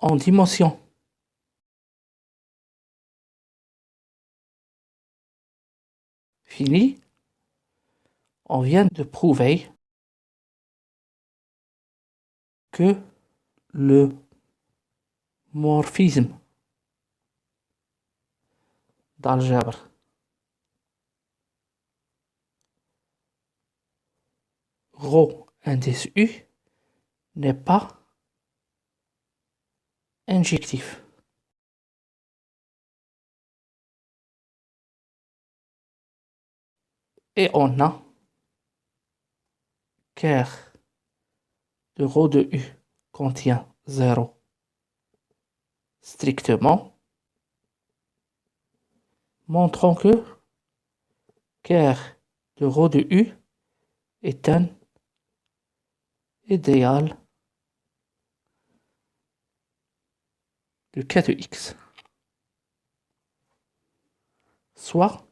en dimension. Fini. On vient de prouver que le morphisme d'algèbre ρ indice U n'est pas injectif. Et on a ker de ρ de U contient 0 strictement, montrant que ker de ρ de U est un idéal de K de X. Soit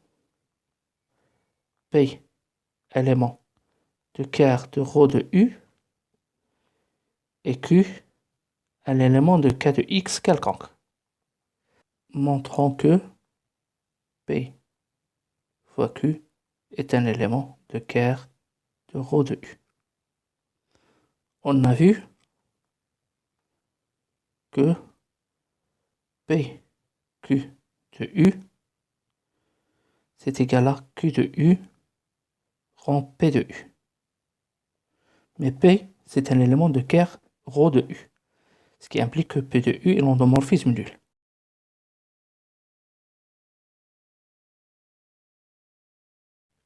P élément de ker de ρ de U et Q un élément de K de X quelconque, montrant que P fois Q est un élément de ker de ρ de U. On a vu que P Q de U c'est égal à Q de U rang P de U. Mais P, c'est un élément de ker ρ de U, ce qui implique que P de U est l'endomorphisme nul.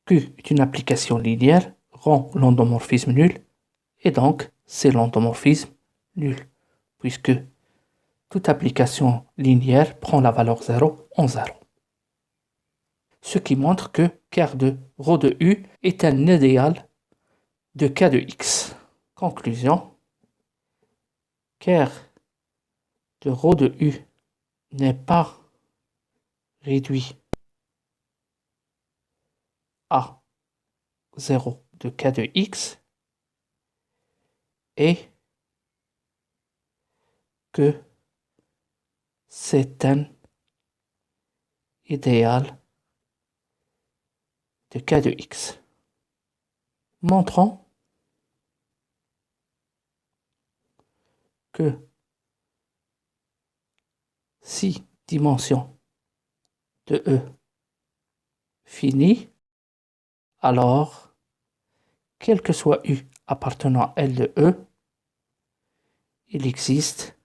Q est une application linéaire, rend l'endomorphisme nul, et donc c'est l'endomorphisme nul, puisque toute application linéaire prend la valeur 0 en 0. Ce qui montre que ker de ρ de U est un idéal de K de X. Conclusion, ker de ρ de U n'est pas réduit à 0 de K de X et que c'est un idéal de K de X. Montrons que si dimension de E finie, alors quel que soit U appartenant à L de E, il existe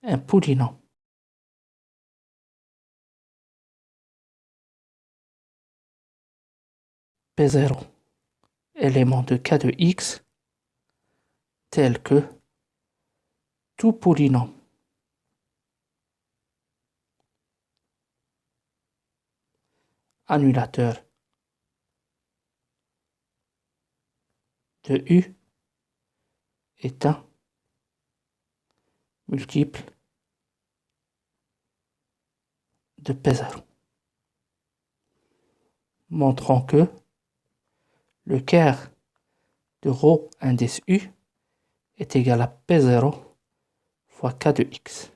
un polynôme P0 élément de K de X tel que tout polynôme annulateur de U est un multiple de P0. Montrant que le ker de ρ indice U est égal à P0 fois K de X.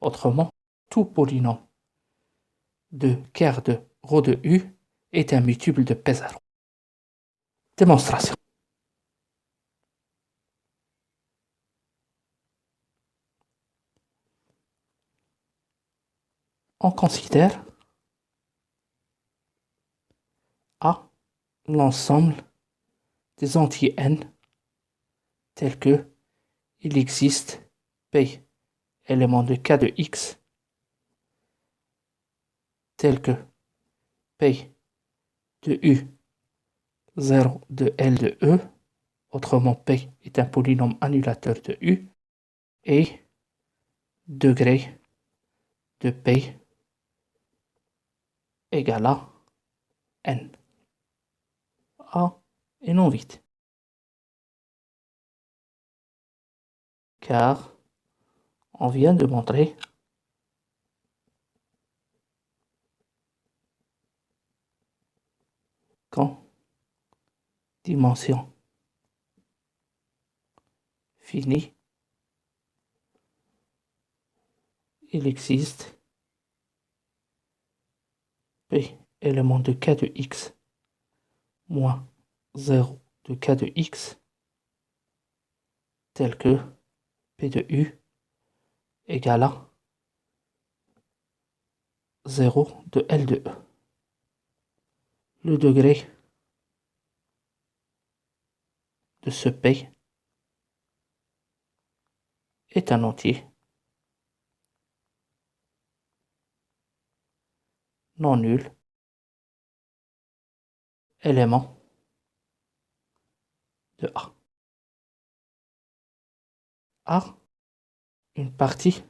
Autrement, tout polynôme de ker de ρ de U est un multiple de P0. Démonstration. On considère A l'ensemble des entiers n tels que il existe P élément de K de X tel que P de U 0 de L de E, autrement P est un polynôme annulateur de U, et degré de P égale à n. A et non vide. Car on vient de montrer qu'en dimension fini. Il existe P élément de k de x moins 0 de k de x tel que P de u égale à 0 de L de E. Le degré de ce P est un entier non nul, élément de A. A, une partie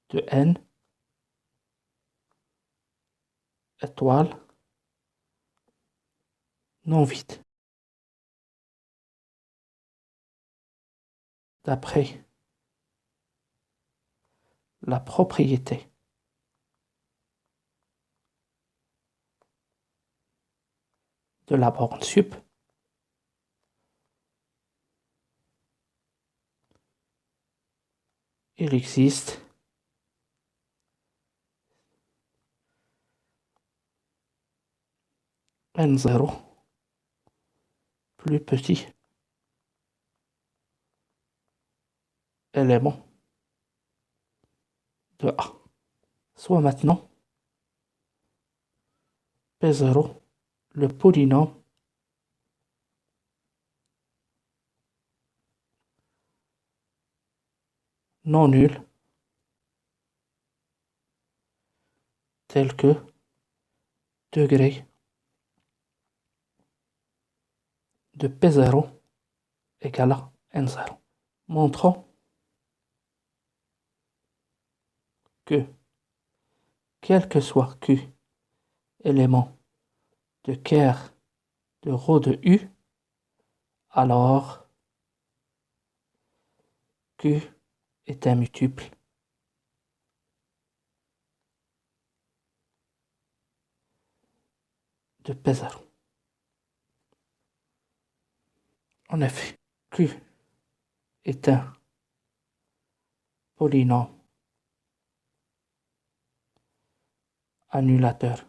de N étoile non vide. D'après la propriété de la borne sup, il existe N0 plus petit élément de A. Soit maintenant P0, le polynôme non nul tel que degré de P0 égale à N0. Montrons que quel que soit Q élément de ker de ρ de U, alors Q est un multiple de P0. En effet, Q est un polynôme annulateur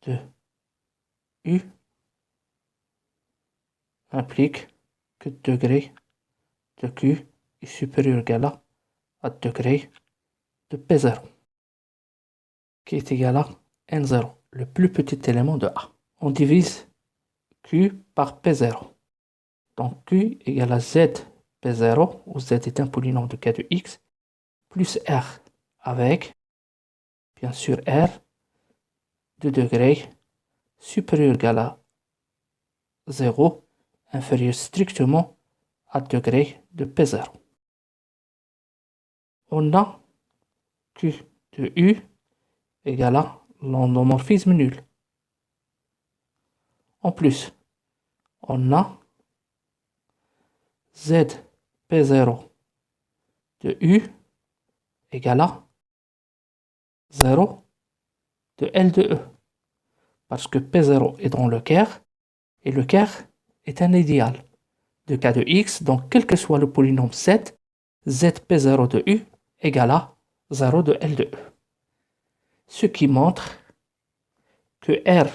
de U implique que degré de Q est supérieur ou égal à degré de P0, qui est égal à N0, le plus petit élément de A. On divise Q par P0. Donc Q égale à Z P0, où Z est un polynôme de k de x, plus R, avec, bien sûr, R de degré supérieur ou égal à 0, inférieur strictement à degré de P0. On a Q de U égale à l'endomorphisme nul. En plus, on a Z P0 de U égale à 0 de L de E. Parce que P0 est dans le Ker, et le Ker est un idéal de k de x, donc quel que soit le polynôme z, zp0 de u égale à 0 de L de E. Ce qui montre que R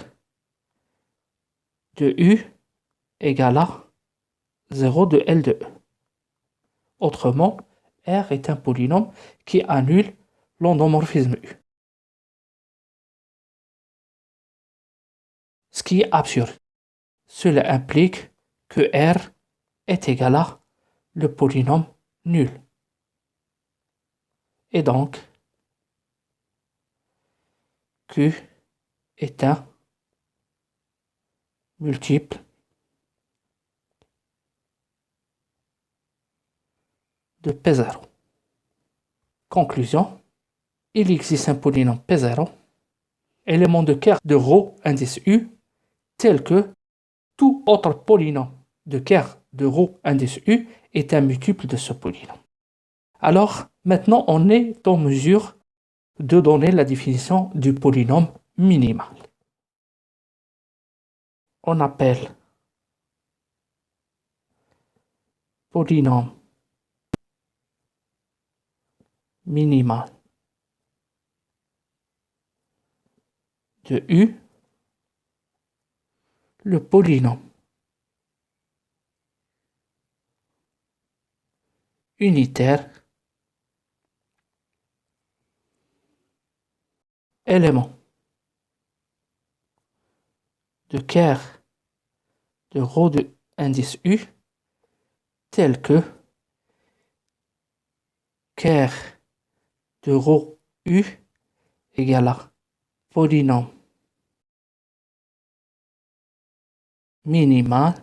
de U égale à 0 de L de E. Autrement, R est un polynôme qui annule l'endomorphisme U. Ce qui est absurde. Cela implique que R est égal à le polynôme nul. Et donc, Q est un multiple de P0. Conclusion, il existe un polynôme P0, élément de Ker de ρ indice U, tel que tout autre polynôme de Ker de ρ indice U est un multiple de ce polynôme. Alors, maintenant, on est en mesure de donner la définition du polynôme minimal. on appelle polynôme minimal de U le polynôme unitaire élément de Kerr de rho de indice U tel que Kerr de rho U égale à polynôme minimal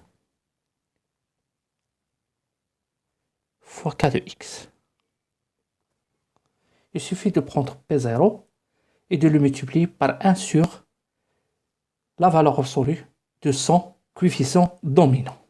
fois k de x. Il suffit de prendre P0 et de le multiplier par 1 sur la valeur absolue de son coefficient dominant.